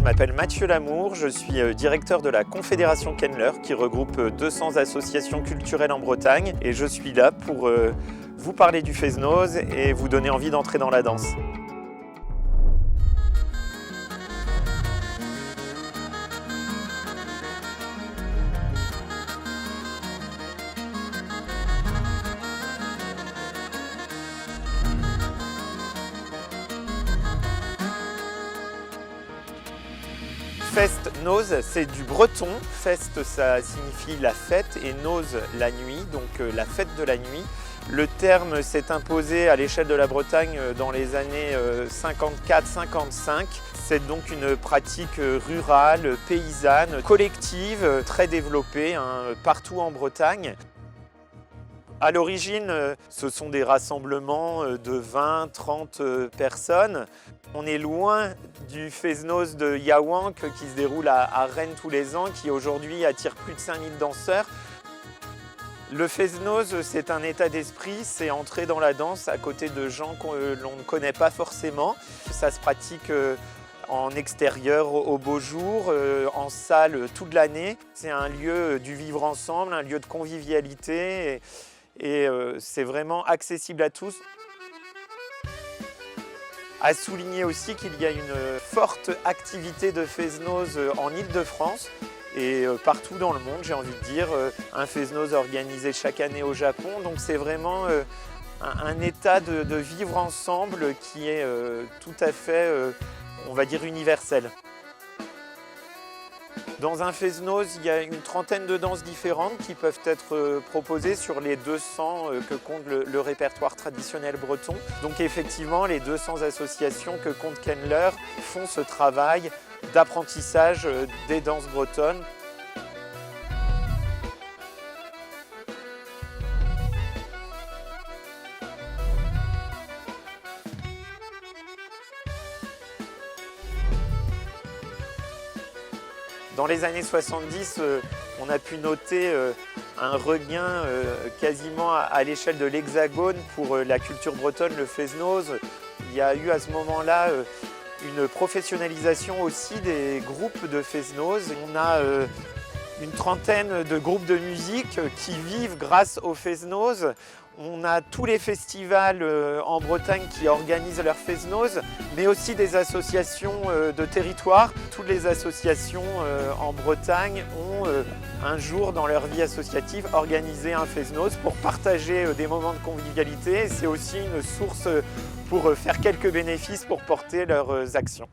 Je m'appelle Mathieu Lamour, je suis directeur de la Confédération Kenler qui regroupe 200 associations culturelles en Bretagne et je suis là pour vous parler du Fest-Noz et vous donner envie d'entrer dans la danse. Fest-Noz, c'est du breton. Fest, ça signifie la fête et Noz, la nuit, donc la fête de la nuit. Le terme s'est imposé à l'échelle de la Bretagne dans les années 54-55. C'est donc une pratique rurale, paysanne, collective, très développée partout en Bretagne. À l'origine, ce sont des rassemblements de 20-30 personnes. On est loin du Fest-Noz de Yaouank qui se déroule à Rennes tous les ans, qui aujourd'hui attire plus de 5000 danseurs. Le Fest-Noz, c'est un état d'esprit, c'est entrer dans la danse à côté de gens que l'on ne connaît pas forcément. Ça se pratique en extérieur au beau jour, en salle toute l'année. C'est un lieu du vivre ensemble, un lieu de convivialité et c'est vraiment accessible à tous. À souligner aussi qu'il y a une forte activité de Fest-Noz en Île-de-France et partout dans le monde, j'ai envie de dire. Un Fest-Noz organisé chaque année au Japon, donc c'est vraiment un état de vivre ensemble qui est tout à fait, on va dire, universel. Dans un Fest-Noz, il y a une trentaine de danses différentes qui peuvent être proposées sur les 200 que compte le répertoire traditionnel breton. Donc effectivement, les 200 associations que compte Kenler font ce travail d'apprentissage des danses bretonnes. Dans les années 70, on a pu noter un regain quasiment à l'échelle de l'Hexagone pour la culture bretonne, le Fest-Noz. Il y a eu à ce moment-là une professionnalisation aussi des groupes de Fest-Noz. On a une trentaine de groupes de musique qui vivent grâce au Fest-Noz. On a tous les festivals en Bretagne qui organisent leur Fest-Noz, mais aussi des associations de territoire. Toutes les associations en Bretagne ont un jour dans leur vie associative organisé un Fest-Noz pour partager des moments de convivialité. C'est aussi une source pour faire quelques bénéfices pour porter leurs actions.